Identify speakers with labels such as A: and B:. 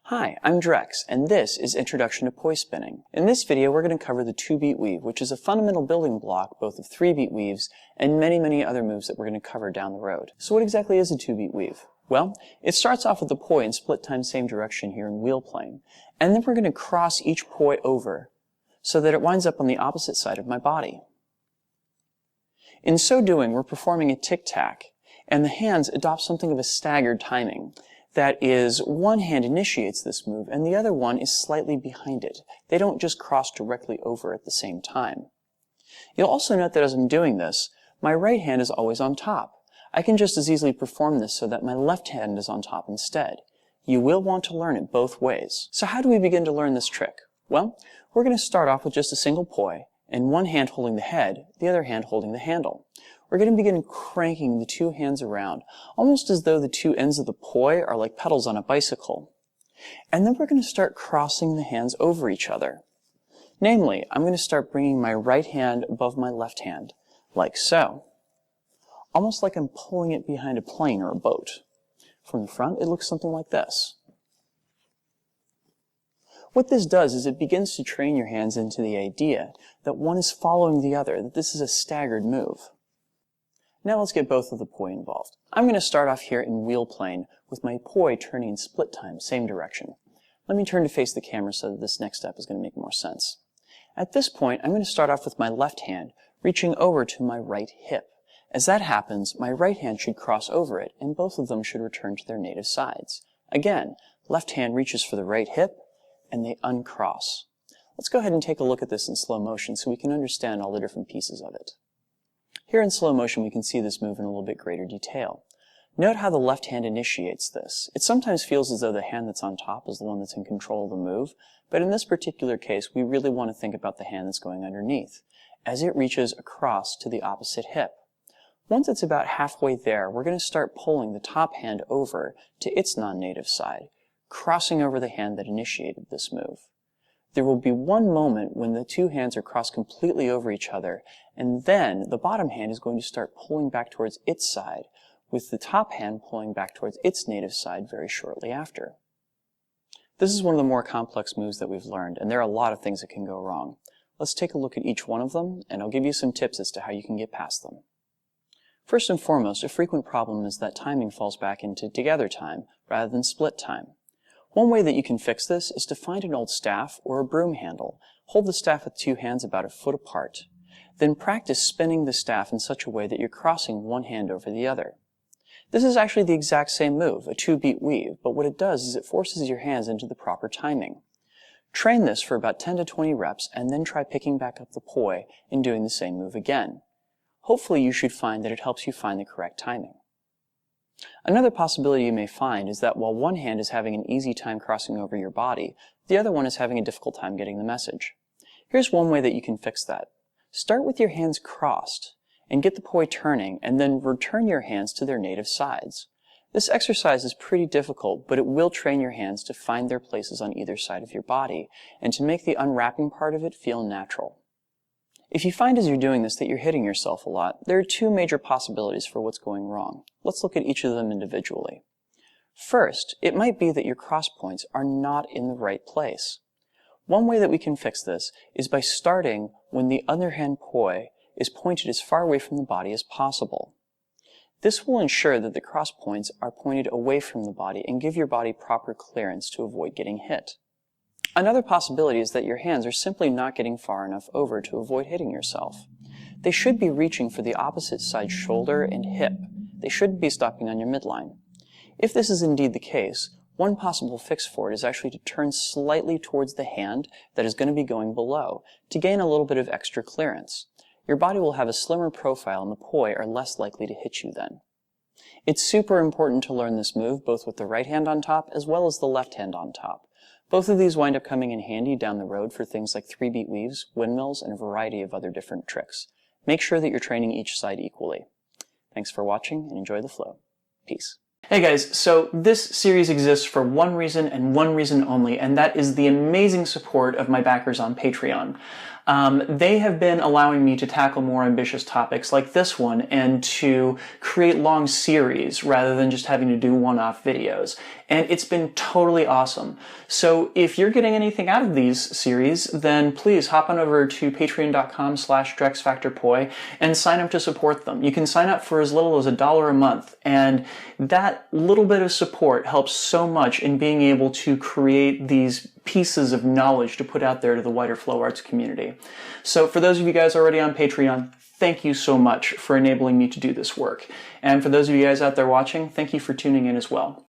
A: Hi, I'm Drex, and this is Introduction to Poi Spinning. In this video, we're going to cover the 2-beat weave, which is a fundamental building block both of 3-beat weaves and many other moves that we're going to cover down the road. So what exactly is a 2-beat weave? Well, it starts off with the poi in split time same direction here in wheel playing, and then we're going to cross each poi over so that it winds up on the opposite side of my body. In so doing, we're performing a tic-tac, and the hands adopt something of a staggered timing. That is, one hand initiates this move and the other one is slightly behind it. They don't just cross directly over at the same time. You'll also note that as I'm doing this, my right hand is always on top. I can just as easily perform this so that my left hand is on top instead. You will want to learn it both ways. So how do we begin to learn this trick? Well, we're going to start off with just a single poi, and one hand holding the head, the other hand holding the handle. We're going to begin cranking the two hands around, almost as though the two ends of the poi are like pedals on a bicycle. And then we're going to start crossing the hands over each other. Namely, I'm going to start bringing my right hand above my left hand, like so. Almost like I'm pulling it behind a plane or a boat. From the front, it looks something like this. What this does is it begins to train your hands into the idea that one is following the other, that this is a staggered move. Now let's get both of the poi involved. I'm going to start off here in wheel plane with my poi turning in split time, same direction. Let me turn to face the camera so that this next step is going to make more sense. At this point, I'm going to start off with my left hand, reaching over to my right hip. As that happens, my right hand should cross over it, and both of them should return to their native sides. Again, left hand reaches for the right hip, and they uncross. Let's go ahead and take a look at this in slow motion so we can understand all the different pieces of it. Here in slow motion, we can see this move in a little bit greater detail. Note how the left hand initiates this. It sometimes feels as though the hand that's on top is the one that's in control of the move, but in this particular case, we really want to think about the hand that's going underneath, as it reaches across to the opposite hip. Once it's about halfway there, we're going to start pulling the top hand over to its non-native side, crossing over the hand that initiated this move. There will be one moment when the two hands are crossed completely over each other, and then the bottom hand is going to start pulling back towards its side, with the top hand pulling back towards its native side very shortly after. This is one of the more complex moves that we've learned, and there are a lot of things that can go wrong. Let's take a look at each one of them, and I'll give you some tips as to how you can get past them. First and foremost, a frequent problem is that timing falls back into together time rather than split time. One way that you can fix this is to find an old staff or a broom handle. Hold the staff with two hands about a foot apart. Then practice spinning the staff in such a way that you're crossing one hand over the other. This is actually the exact same move, a 2-beat weave, but what it does is it forces your hands into the proper timing. Train this for about 10 to 20 reps and then try picking back up the poi and doing the same move again. Hopefully you should find that it helps you find the correct timing. Another possibility you may find is that while one hand is having an easy time crossing over your body, the other one is having a difficult time getting the message. Here's one way that you can fix that. Start with your hands crossed and get the poi turning, and then return your hands to their native sides. This exercise is pretty difficult, but it will train your hands to find their places on either side of your body and to make the unwrapping part of it feel natural. If you find as you're doing this that you're hitting yourself a lot, there are two major possibilities for what's going wrong. Let's look at each of them individually. First, it might be that your cross points are not in the right place. One way that we can fix this is by starting when the underhand poi is pointed as far away from the body as possible. This will ensure that the cross points are pointed away from the body and give your body proper clearance to avoid getting hit. Another possibility is that your hands are simply not getting far enough over to avoid hitting yourself. They should be reaching for the opposite side shoulder and hip. They shouldn't be stopping on your midline. If this is indeed the case, one possible fix for it is actually to turn slightly towards the hand that is going to be going below to gain a little bit of extra clearance. Your body will have a slimmer profile and the poi are less likely to hit you then. It's super important to learn this move both with the right hand on top as well as the left hand on top. Both of these wind up coming in handy down the road for things like 3-beat weaves, windmills, and a variety of other different tricks. Make sure that you're training each side equally. Thanks for watching and enjoy the flow. Peace. Hey guys, so this series exists for one reason and one reason only, and that is the amazing support of my backers on Patreon. They have been allowing me to tackle more ambitious topics like this one and to create long series rather than just having to do one-off videos. And it's been totally awesome. So if you're getting anything out of these series, then please hop on over to patreon.com/DrexFactorPoi and sign up to support them. You can sign up for as little as $1 a month, and that little bit of support helps so much in being able to create these pieces of knowledge to put out there to the wider flow arts community. So for those of you guys already on Patreon, thank you so much for enabling me to do this work. And for those of you guys out there watching, thank you for tuning in as well.